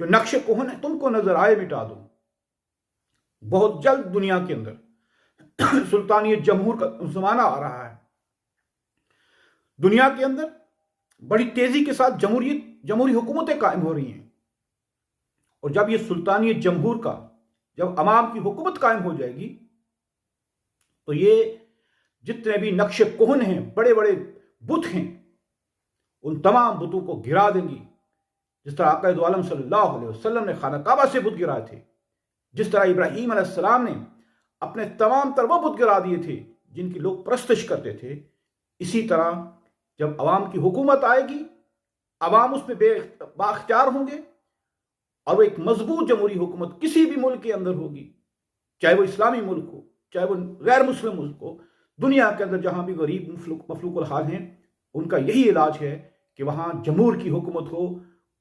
جو نقش کہن ہے تم کو نظر آئے مٹا دو۔ بہت جلد دنیا کے اندر سلطانیت جمہور کا زمانہ آ رہا ہے۔ دنیا کے اندر بڑی تیزی کے ساتھ جمہوری حکومتیں قائم ہو رہی ہیں، اور جب یہ سلطانیت جمہور کا جب عوام کی حکومت قائم ہو جائے گی تو یہ جتنے بھی نقش کہن ہیں، بڑے بڑے بت ہیں، ان تمام بتوں کو گرا دیں گی۔ جس طرح آقا دو عالم صلی اللہ علیہ وسلم نے خانہ کعبہ سے بت گرائے تھے، جس طرح ابراہیم علیہ السلام نے اپنے تمام تر وہ بت گرا دیے تھے جن کی لوگ پرستش کرتے تھے، اسی طرح جب عوام کی حکومت آئے گی، عوام اس میں بااختیار ہوں گے، اور وہ ایک مضبوط جمہوری حکومت کسی بھی ملک کے اندر ہوگی، چاہے وہ اسلامی ملک ہو، چاہے وہ غیر مسلم ملک ہو، دنیا کے اندر جہاں بھی غریب مفلوق الحال ہیں، ان کا یہی علاج ہے کہ وہاں جمہور کی حکومت ہو،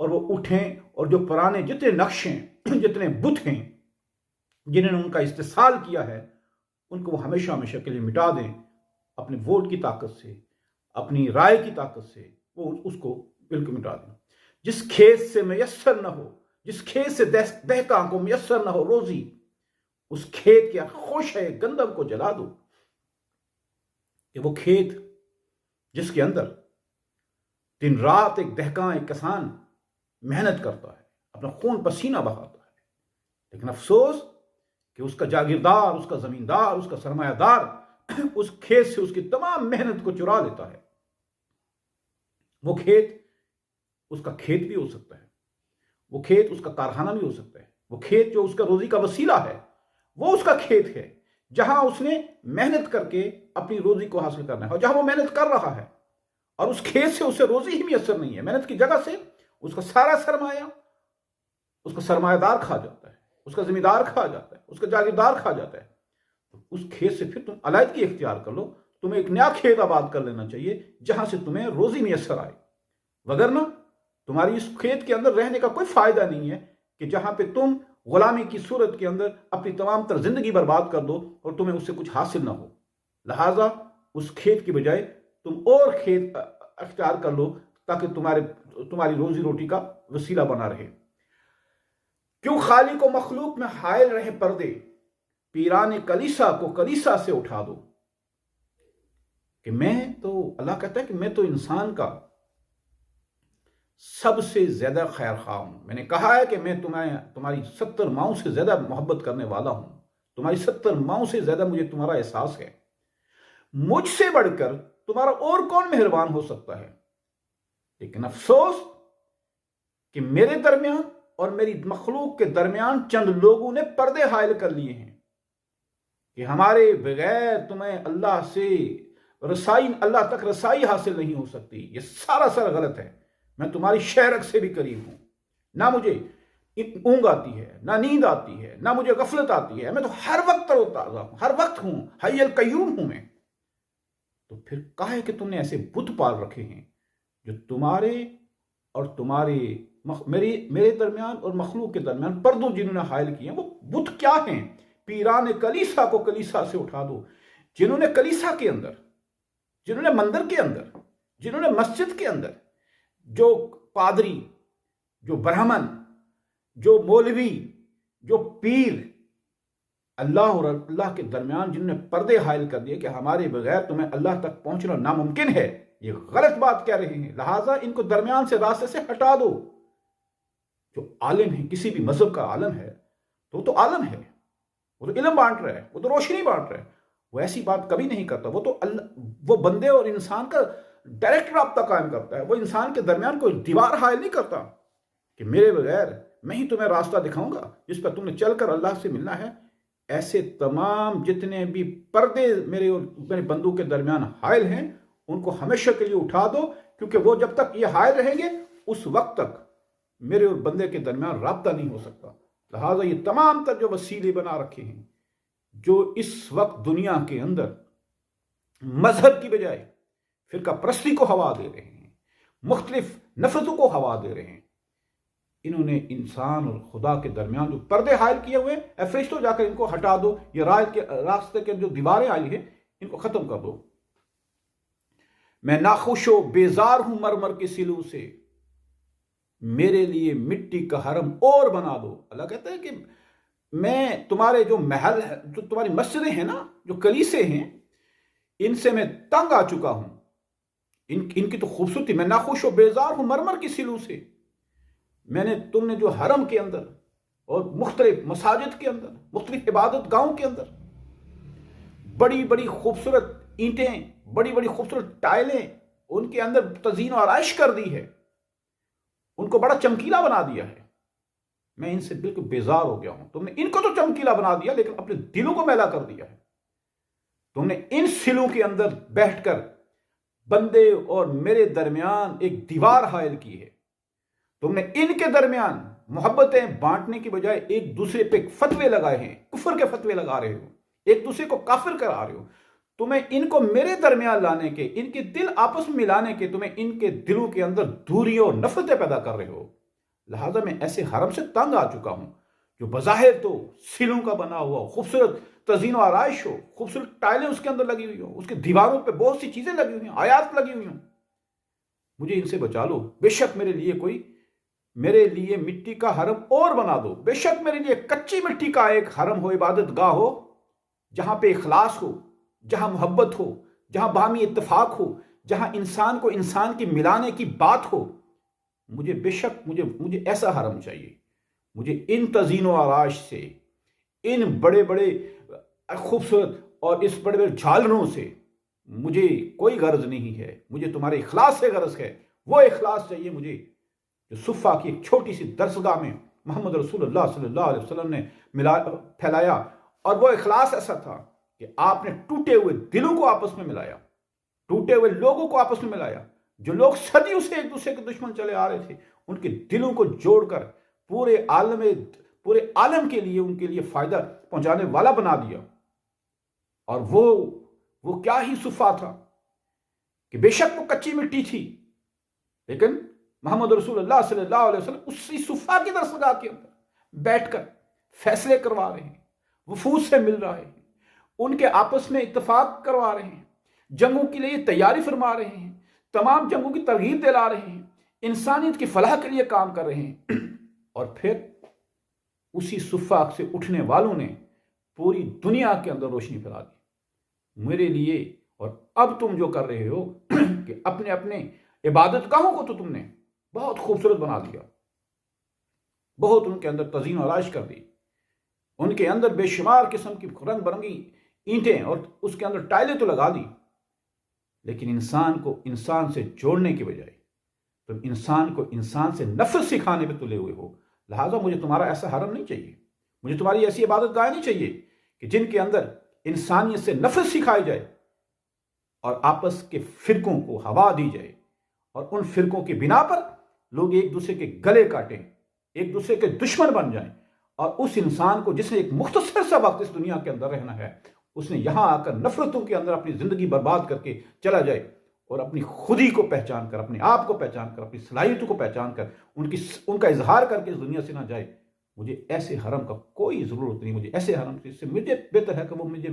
اور وہ اٹھیں اور جو پرانے جتنے نقش ہیں، جتنے بت ہیں جنہوں نے ان کا استحصال کیا ہے، ان کو وہ ہمیشہ ہمیشہ کے لیے مٹا دیں، اپنے ووٹ کی طاقت سے، اپنی رائے کی طاقت سے وہ اس کو بالکل مٹا دیں۔ جس کھیت سے میسر نہ ہو، جس کھیت سے دہقان کو میسر نہ ہو روزی، اس کھیت کے خوش ہے گندم کو جلا دو۔ کہ وہ کھیت جس کے اندر دن رات ایک دہقان، ایک کسان محنت کرتا ہے، اپنا خون پسینہ بہاتا ہے، لیکن افسوس کہ اس کا جاگیردار، اس کا زمیندار، اس کا سرمایہ دار اس کھیت سے اس کی تمام محنت کو چرا لیتا ہے۔ وہ کھیت اس کا کھیت بھی ہو سکتا ہے، وہ کھیت اس کا کارخانہ بھی ہو سکتا ہے، وہ کھیت جو اس کا روزی کا وسیلہ ہے وہ اس کا کھیت ہے، جہاں اس نے محنت کر کے اپنی روزی کو حاصل کرنا ہے، اور جہاں وہ محنت کر رہا ہے اور اس کھیت سے اسے روزی ہی میسر نہیں ہے، محنت کی جگہ سے اس کا سارا سرمایہ اس کا سرمایہ دار کھا جاتا ہے، اس کا زمیندار کھا جاتا ہے، اس کا جاگیردار کھا جاتا ہے۔ اس کھیت سے پھر تم علیحدگی اختیار کر لو، تمہیں ایک نیا کھیت آباد کر لینا چاہیے جہاں سے تمہیں روزی میسر آئے، وگرنہ تمہاری اس کھیت کے اندر رہنے کا کوئی فائدہ نہیں ہے کہ جہاں پہ تم غلامی کی صورت کے اندر اپنی تمام تر زندگی برباد کر دو اور تمہیں اس سے کچھ حاصل نہ ہو۔ لہٰذا اس کھیت کی بجائے تم اور کھیت اختیار کر لو تاکہ تمہاری روزی روٹی کا وسیلہ بنا رہے۔ کیوں خالق و مخلوق میں حائل رہے پردے، پیران کلیسا کو کلیسا سے اٹھا دو۔ کہ اللہ کہتا ہے کہ میں تو انسان کا سب سے زیادہ خیر خواہ ہوں۔ میں نے کہا ہے کہ میں تمہاری 70 ماؤں سے زیادہ محبت کرنے والا ہوں، تمہاری 70 ماؤں سے زیادہ مجھے تمہارا احساس ہے۔ مجھ سے بڑھ کر تمہارا اور کون مہربان ہو سکتا ہے؟ لیکن افسوس کہ میرے درمیان اور میری مخلوق کے درمیان چند لوگوں نے پردے حائل کر لیے ہیں کہ ہمارے بغیر تمہیں اللہ تک رسائی حاصل نہیں ہو سکتی۔ یہ سراسر غلط ہے۔ میں تمہاری شہرت سے بھی قریب ہوں، نہ مجھے اونگ آتی ہے، نہ نیند آتی ہے، نہ مجھے غفلت آتی ہے، میں تو ہر وقت تر و تازہ ہوں، ہر وقت ہوں، حی القیوم ہوں میں۔ تو پھر کہا ہے کہ تم نے ایسے بت پال رکھے ہیں جو تمہارے اور میرے درمیان اور مخلوق کے درمیان پردوں جنہوں نے حائل کیے ہیں۔ وہ بت کیا ہیں؟ پیران کلیسا کو کلیسا سے اٹھا دو، جنہوں نے کلیسا کے اندر، جنہوں نے مندر کے اندر، جنہوں نے مسجد کے اندر، جو پادری، جو برہمن، جو مولوی، جو پیر، اللہ اور اللہ کے درمیان جنہوں نے پردے حائل کر دیے کہ ہمارے بغیر تمہیں اللہ تک پہنچنا ناممکن ہے، یہ غلط بات کہہ رہے ہیں۔ لہٰذا ان کو درمیان سے راستے سے ہٹا دو۔ جو عالم ہے، کسی بھی مذہب کا عالم ہے تو وہ تو عالم ہے، وہ تو علم بانٹ رہا ہے، وہ تو روشنی بانٹ رہا ہے، وہ ایسی بات کبھی نہیں کرتا۔ وہ بندے اور انسان کا ڈائریکٹ رابطہ قائم کرتا ہے، وہ انسان کے درمیان کوئی دیوار حائل نہیں کرتا کہ میرے بغیر میں ہی تمہیں راستہ دکھاؤں گا جس پر تم نے چل کر اللہ سے ملنا ہے۔ ایسے تمام جتنے بھی پردے میرے اور میرے بندوں کے درمیان حائل ہیں ان کو ہمیشہ کے لیے اٹھا دو، کیونکہ وہ جب تک یہ حائل رہیں گے اس وقت تک میرے اور بندے کے درمیان رابطہ نہیں ہو سکتا۔ لہٰذا یہ تمام تر جو وسیلے بنا رکھے ہیں، جو اس وقت دنیا کے اندر مذہب کی بجائے فرقہ پرستی کو ہوا دے رہے ہیں، مختلف نفرتوں کو ہوا دے رہے ہیں، انہوں نے انسان اور خدا کے درمیان جو پردے حائل کیے ہوئے، اے فرشتوں جا کر ان کو ہٹا دو، یہ راستے کے جو دیواریں آئی ہیں ان کو ختم کر دو۔ میں ناخوش و بیزار ہوں مرمر کے سلوں سے، میرے لیے مٹی کا حرم اور بنا دو۔ اللہ کہتا ہے کہ میں تمہارے جو محل ہے، جو تمہاری مسجدیں ہیں نا، جو کلیسے ہیں، ان سے میں تنگ آ چکا ہوں۔ ان کی تو خوبصورتی، میں ناخوش و بیزار ہوں مرمر کی سلوں سے۔ میں نے تم نے جو حرم کے اندر اور مختلف مساجد کے اندر، مختلف عبادت گاہوں کے اندر بڑی بڑی خوبصورت اینٹیں، بڑی بڑی خوبصورت ٹائلیں ان کے اندر تزئین و آرائش کر دی ہے، ان کو بڑا چمکیلا بنا دیا ہے۔ میں ان سے بالکل بیزار ہو گیا ہوں۔ تم نے ان کو تو چمکیلا بنا دیا، لیکن اپنے دلوں کو میلا کر دیا ہے۔ تم نے ان سلوں کے اندر بیٹھ کر بندے اور میرے درمیان ایک دیوار حائل کی ہے۔ تم نے ان کے درمیان محبتیں بانٹنے کی بجائے ایک دوسرے پہ فتوے لگائے ہیں، کفر کے فتوے لگا رہے ہو، ایک دوسرے کو کافر کرا رہے ہو۔ تمہیں ان کو میرے درمیان لانے کے، ان کے دل آپس میں ملانے کے، تمہیں ان کے دلوں کے اندر دوریوں اور نفرتیں پیدا کر رہے ہو۔ لہذا میں ایسے حرم سے تنگ آ چکا ہوں جو بظاہر تو سلوں کا بنا ہوا، خوبصورت تزئین و آرائش ہو، خوبصورت ٹائلیں اس کے اندر لگی ہوئی ہوں، اس کے دیواروں پہ بہت سی چیزیں لگی ہوئی ہیں، آیات لگی ہوئی ہوں۔ مجھے ان سے بچا لو۔ بے شک میرے لیے مٹی کا حرم اور بنا دو۔ بے شک میرے لیے کچی مٹی کا ایک حرم ہو، عبادت گاہ ہو، جہاں پہ اخلاص ہو، جہاں محبت ہو، جہاں باہمی اتفاق ہو، جہاں انسان کو انسان کی ملانے کی بات ہو۔ مجھے ایسا حرم چاہیے۔ مجھے ان تزئین و آرائش سے، ان بڑے بڑے خوبصورت اور اس بڑے بڑے جھالروں سے مجھے کوئی غرض نہیں ہے۔ مجھے تمہارے اخلاص سے غرض ہے۔ وہ اخلاص چاہیے مجھے جو صفا کی ایک چھوٹی سی درسگاہ میں محمد رسول اللہ صلی اللہ علیہ وسلم نے پھیلایا، اور وہ اخلاص ایسا تھا کہ آپ نے ٹوٹے ہوئے دلوں کو آپس میں ملایا، ٹوٹے ہوئے لوگوں کو آپس میں ملایا۔ جو لوگ صدیوں سے ایک دوسرے کے دشمن چلے آ رہے تھے، ان کے دلوں کو جوڑ کر پورے عالم کے لیے ان کے لیے فائدہ پہنچانے والا بنا دیا۔ اور وہ کیا ہی صفا تھا کہ بے شک وہ کچی مٹی تھی، لیکن محمد رسول اللہ صلی اللہ علیہ وسلم اسی صفا کی درسگاہ کے اندر بیٹھ کر فیصلے کروا رہے ہیں، وفود سے مل رہے ہیں، ان کے آپس میں اتفاق کروا رہے ہیں، جنگوں کے لیے تیاری فرما رہے ہیں، تمام جنگوں کی ترغیب دلا رہے ہیں، انسانیت کی فلاح کے لیے کام کر رہے ہیں۔ اور پھر اسی صفا سے اٹھنے والوں نے پوری دنیا کے اندر روشنی پھیلا دی میرے لیے۔ اور اب تم جو کر رہے ہو کہ اپنے عبادت گاہوں کو تو تم نے بہت خوبصورت بنا دیا، بہت ان کے اندر تزئین و آرائش کر دی، ان کے اندر بے شمار قسم کی رنگ برنگی اینٹیں اور اس کے اندر ٹائلیں تو لگا دی، لیکن انسان کو انسان سے جوڑنے کے بجائے تم انسان کو انسان سے نفرت سکھانے پہ تلے ہوئے ہو۔ لہٰذا مجھے تمہارا ایسا حرم نہیں چاہیے، مجھے تمہاری ایسی عبادت گاہ نہیں چاہیے کہ جن کے اندر انسانیت سے نفرت سکھائی جائے اور آپس کے فرقوں کو ہوا دی جائے، اور ان فرقوں کی بنا پر لوگ ایک دوسرے کے گلے کاٹیں، ایک دوسرے کے دشمن بن جائیں، اور اس انسان کو جس نے ایک مختصر سا وقت اس دنیا کے اندر رہنا ہے، اس نے یہاں آ کر نفرتوں کے اندر اپنی زندگی برباد کر کے چلا جائے، اور اپنی خودی کو پہچان کر، اپنے آپ کو پہچان کر، اپنی صلاحیتوں کو پہچان کر ان کا اظہار کر کے اس دنیا سے نہ جائے۔ مجھے ایسے حرم کا کوئی ضرورت نہیں، مجھے ایسے حرم سے مجھے بہتر ہے کہ وہ مجھے